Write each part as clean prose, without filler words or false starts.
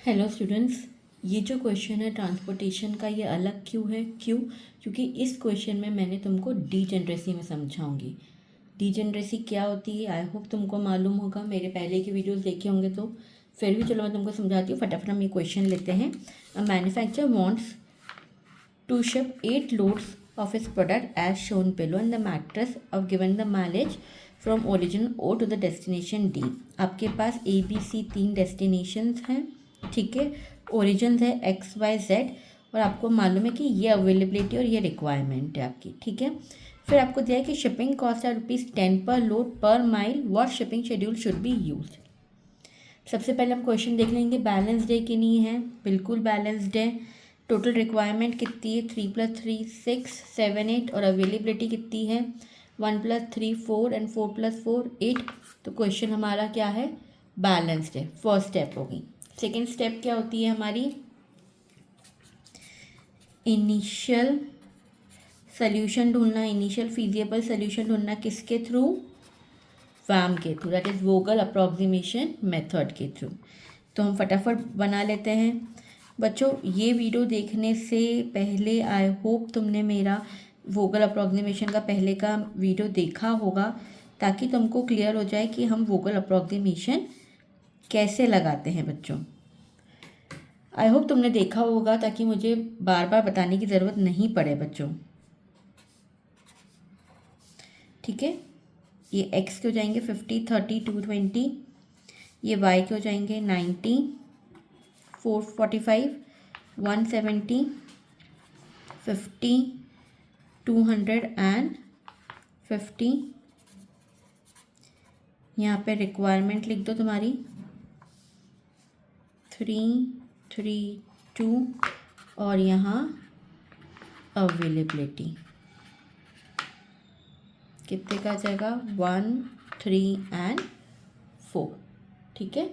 Hello students, ये जो question है ट्रांसपोर्टेशन का, ये अलग क्यों है? क्योंकि इस क्वेश्चन में मैंने तुमको डीजेनरेसी में समझाऊंगी। डीजेनरेसी क्या होती है आई होप तुमको मालूम होगा, मेरे पहले के वीडियोस देखे होंगे तो। फिर भी चलो मैं तुमको समझाती हूँ। फटाफट हम ये क्वेश्चन लेते हैं। A manufacturer wants to ship 8 loads of its product as shown below and the matrix of given the mileage from origin O to the destination D। आपके पास ABC 3 डेस्टिनेशंस हैं, ठीक है। ओरिजिन है XYZ और आपको मालूम है कि ये अवेलेबिलिटी और ये रिक्वायरमेंट है आपकी, ठीक है। फिर आपको दिया है कि शिपिंग कॉस्ट है ₹10 पर load per mile, what shipping schedule should be used. सबसे पहले हम क्वेश्चन देख लेंगे बैलेंस्ड है कि नहीं है। बिल्कुल बैलेंस्ड है। टोटल रिक्वायरमेंट कितनी है? 3 + 3 6 7 8 और अवेलेबिलिटी कितनी है? 1 + 3 4 एंड 4 + 4 8। तो क्वेश्चन हमारा क्या है? बैलेंस्ड है। फर्स्ट स्टेप होगी। सेकेंड स्टेप क्या होती है हमारी? इनिशियल सोल्यूशन ढूंढना, इनिशियल फीजिबल सोल्यूशन ढूंढना। किसके थ्रू? वैम के through, that is Vogel approximation method के थ्रू। तो हम फटाफट बना लेते हैं। बच्चों, ये वीडियो देखने से पहले आई होप तुमने मेरा वोगल अप्रॉक्सीमेशन का पहले का वीडियो देखा होगा, ताकि तुमको क्लियर हो जाए कि हम वोगल अप्रॉक्सीमेशन कैसे लगाते हैं। बच्चों, आई होप तुमने देखा होगा, ताकि मुझे बार बार बताने की ज़रूरत नहीं पड़े बच्चों, ठीक है। ये एक्स के हो जाएंगे 50 30 220, ये वाई के हो जाएंगे 90 445 170 50 250। यहाँ पे रिक्वायरमेंट लिख दो तुम्हारी 332 और यहाँ अवेलेबिलिटी कितने का आ जाएगा? 1 3 एंड 4, ठीक है।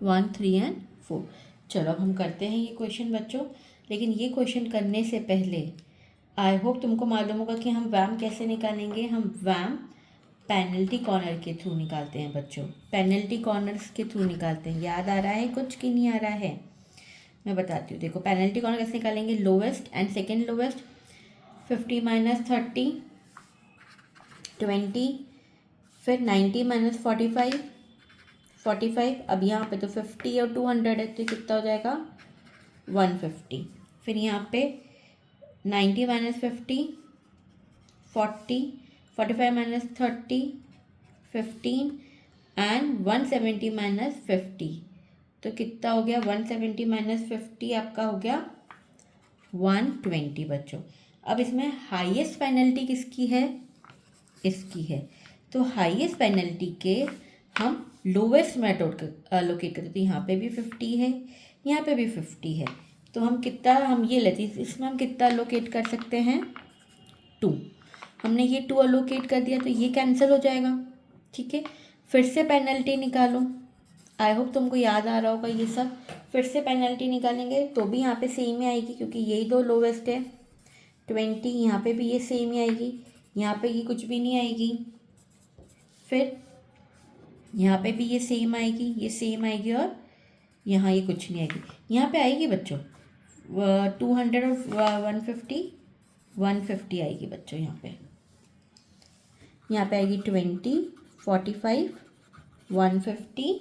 1 3 एंड 4। चलो अब हम करते हैं ये क्वेश्चन बच्चों। लेकिन ये क्वेश्चन करने से पहले आई होप तुमको मालूम होगा कि हम वैम कैसे निकालेंगे। हम वैम पेनल्टी कॉर्नर के थ्रू निकालते हैं बच्चों। पेनल्टी कॉर्नर्स के थ्रू निकालते हैं। याद आ रहा है कुछ कि नहीं आ रहा है? मैं बताती हूँ। देखो, पेनल्टी कॉर्नर कैसे निकालेंगे? लोवेस्ट एंड सेकेंड लोवेस्ट, 50 - 30 20, फिर 90 - 45 45। अब यहाँ पे तो 50 और 200 है, तो कितना हो जाएगा? 150। फिर यहाँ पे 90 - 50 40, 45 - 30 15 एंड 170 - 50। तो कितना हो गया? 170 - 50 आपका हो गया 120 बच्चों। अब इसमें हाईएस्ट पेनल्टी किसकी है? इसकी है। तो हाईएस्ट पेनल्टी के हम लोवेस्ट मेथड लोकेट करते। तो यहाँ पे भी 50 है, यहाँ पे भी 50 है। तो हम कितना, हम ये लेते हैं, इसमें हम कितना लोकेट कर सकते हैं? 2। हमने ये 2 अलोकेट कर दिया, तो ये कैंसिल हो जाएगा, ठीक है। फिर से पेनल्टी निकालो। आई होप तुमको याद आ रहा होगा ये सब। फिर से पेनल्टी निकालेंगे तो भी यहाँ पे सेम ही आएगी, क्योंकि यही दो लोवेस्ट है। 20, यहाँ पे भी ये सेम ही आएगी, यहाँ पे ये कुछ भी नहीं आएगी। फिर यहाँ पे भी ये सेम आएगी, ये सेम आएगी, और यहाँ ये कुछ नहीं आएगी। यहाँ पे आएगी बच्चों 200 और 150 आएगी बच्चों। यहाँ पे आएगी 20 45 150।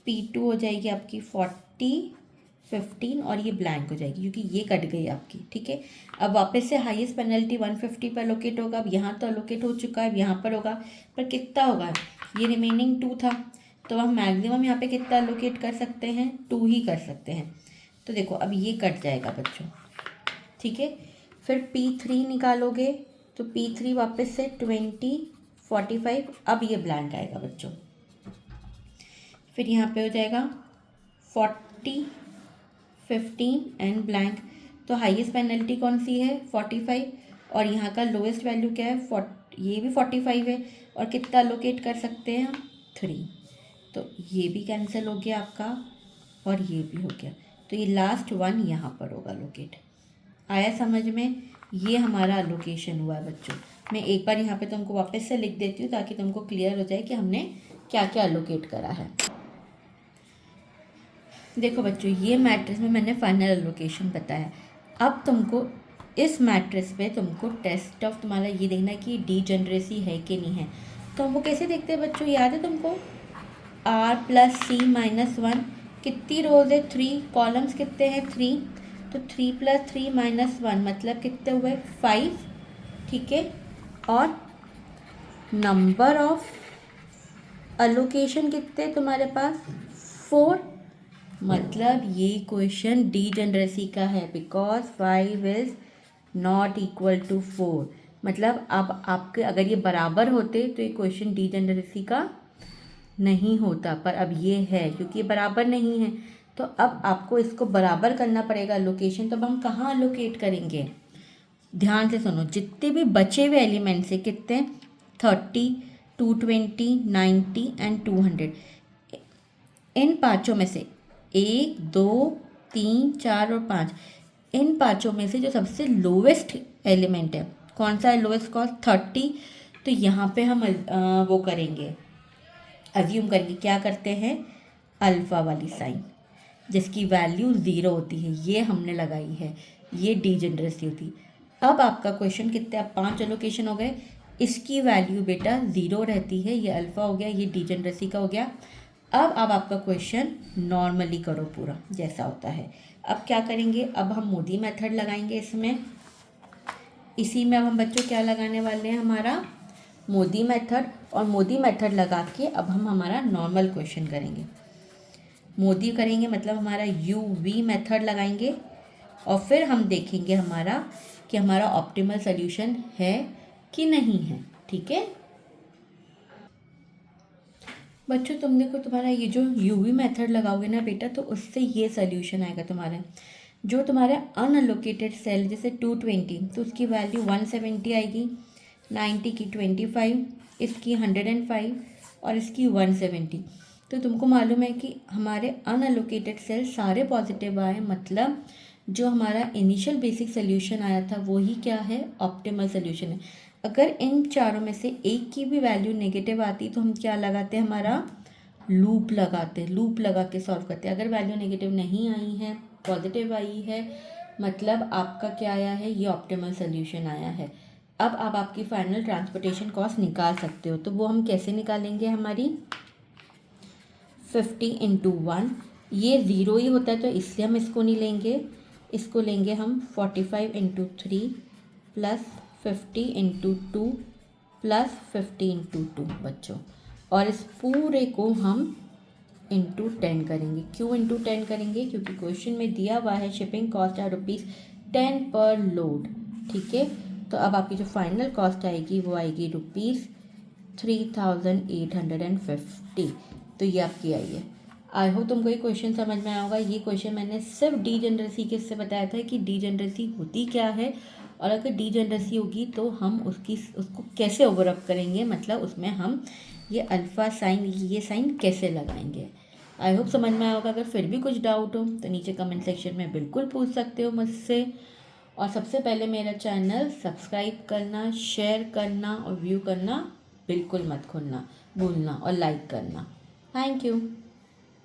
P2 हो जाएगी आपकी 40 15 और ये ब्लैंक हो जाएगी, क्योंकि ये कट गई आपकी, ठीक है। अब वापस से हाईएस्ट पेनल्टी 150 पर लोकेट होगा। अब यहाँ तो लोकेट हो चुका है, अब यहाँ पर होगा, पर कितना होगा? ये रिमेनिंग 2 था, तो हम मैक्सिमम यहाँ पे कितना लोकेट कर सकते हैं? 2 ही कर सकते हैं। तो देखो, अब ये कट जाएगा बच्चों, ठीक है। फिर P3 निकालोगे तो P3 वापस से 20 45, अब ये ब्लैंक आएगा बच्चों। फिर यहाँ पे हो जाएगा 40 15 एंड ब्लैंक। तो हाईएस्ट पेनल्टी कौन सी है? 45, और यहाँ का लोएस्ट वैल्यू क्या है? 40, ये भी 45 है। और कितना लोकेट कर सकते हैं हम? 3। तो ये भी कैंसिल हो गया आपका, और ये भी हो गया। तो ये लास्ट 1 यहाँ पर होगा लोकेट। आया समझ में? ये हमारा लोकेशन हुआ है बच्चों। मैं एक बार यहाँ पे तुमको वापस से लिख देती हूँ, ताकि तुमको क्लियर हो जाए कि हमने क्या क्या लोकेट करा है। देखो बच्चों, ये मैट्रिक्स में मैंने फाइनल एलोकेशन बताया। अब तुमको इस मैट्रिक्स पे तुमको टेस्ट ऑफ तुम्हारा ये देखना है कि डीजेनरेसी है कि नहीं है। तो हम वो कैसे देखते हैं बच्चों, याद है तुमको? R+C-1, कितनी रोज है? 3, कॉलम्स कितने हैं? 3, तो 3+3-1 मतलब कितने हुए? 5, ठीक है। और नंबर ऑफ अलोकेशन कितने तुम्हारे पास? 4, मतलब ये क्वेश्चन डीजेनरेसी का है, because 5 is not equal to 4। मतलब अब आपके अगर ये बराबर होते तो ये क्वेश्चन डीजेनरेसी का नहीं होता, पर अब ये है क्योंकि ये बराबर नहीं है। तो अब आपको इसको बराबर करना पड़ेगा लोकेशन। तो अब हम कहाँ लोकेट करेंगे? ध्यान से सुनो, जितने भी बचे हुए एलिमेंट्स है कितने? 30, 220, 90 एंड 200। इन पाँचों में से 1, 2, 3, 4 और 5, इन पाँचों में से जो सबसे लोवेस्ट एलिमेंट है, कौन सा है लोवेस्ट कॉस्ट? 30। तो यहाँ पे हम वो करेंगे, अज्यूम करेंगे, क्या करते हैं? अल्फ़ा वाली साइन, जिसकी वैल्यू 0 होती है, ये हमने लगाई है, ये डीजेनरेसी होती। अब आपका क्वेश्चन कितने? अब 5 एलोकेशन हो गए, इसकी वैल्यू बेटा 0 रहती है, ये अल्फ़ा हो गया, ये डीजेनरेसी का हो गया। अब आपका क्वेश्चन नॉर्मली करो पूरा जैसा होता है। अब क्या करेंगे? अब हम मोदी मेथड लगाएंगे इसमें, इसी में अब हम बच्चों क्या लगाने वाले हैं? हमारा मोदी मेथड। और मोदी मेथड लगा के अब हम हमारा नॉर्मल क्वेश्चन करेंगे। मोदी करेंगे मतलब हमारा यूवी मेथड लगाएंगे, और फिर हम देखेंगे हमारा कि हमारा ऑप्टिमल सोल्यूशन है कि नहीं है, ठीक है बच्चों? तुम देखो, तुम्हारा ये जो यूवी मेथड लगाओगे ना बेटा, तो उससे ये सोल्यूशन आएगा तुम्हारा। जो तुम्हारे अनअलोकेटेड सेल जैसे 220, तो उसकी वैल्यू 170 आएगी, 90 की 25, इसकी 105 और इसकी 170। तो तुमको मालूम है कि हमारे अनअलोकेटेड सेल सारे पॉजिटिव आए, मतलब जो हमारा इनिशियल बेसिक सोल्यूशन आया था वही क्या है? ऑप्टिमल सोल्यूशन है। अगर इन चारों में से एक की भी वैल्यू नेगेटिव आती तो हम क्या लगाते हैं? हमारा लूप लगाते हैं, लूप लगा के सॉल्व करते हैं। अगर वैल्यू नेगेटिव नहीं आई है, पॉजिटिव आई है, मतलब आपका क्या आया है? ये ऑप्टिमल सोल्यूशन आया है। अब आप आपकी फाइनल ट्रांसपोर्टेशन कॉस्ट निकाल सकते हो। तो वो हम कैसे निकालेंगे? हमारी 50 × 1, ये 0 ही होता है तो इसलिए हम इसको नहीं लेंगे, इसको लेंगे हम 45 × 3 प्लस 50 × 2 प्लस 50 × 2 बच्चों, और इस पूरे को हम इंटू 10 करेंगे। क्यों इंटू 10 करेंगे? क्योंकि क्वेश्चन में दिया हुआ है शिपिंग कॉस्ट है ₹10 पर लोड, ठीक है। तो अब आपकी जो फाइनल कॉस्ट आएगी वो आएगी ₹3850। तो ये आपकी आई है। आई होप तुमको ये क्वेश्चन समझ में आया होगा। ये क्वेश्चन मैंने सिर्फ डीजेनरेसी के से बताया था कि डीजेनरेसी होती क्या है, और अगर डीजेनरेसी होगी तो हम उसको कैसे ओवरअप करेंगे, मतलब उसमें हम ये अल्फ़ा साइन, ये साइन कैसे लगाएंगे। आई होप समझ में आया होगा। अगर फिर भी कुछ डाउट हो तो नीचे कमेंट सेक्शन में बिल्कुल पूछ सकते हो मुझसे। और सबसे पहले मेरा चैनल सब्सक्राइब करना, शेयर करना और व्यू करना बिल्कुल मत भूलना और लाइक करना। Thank you.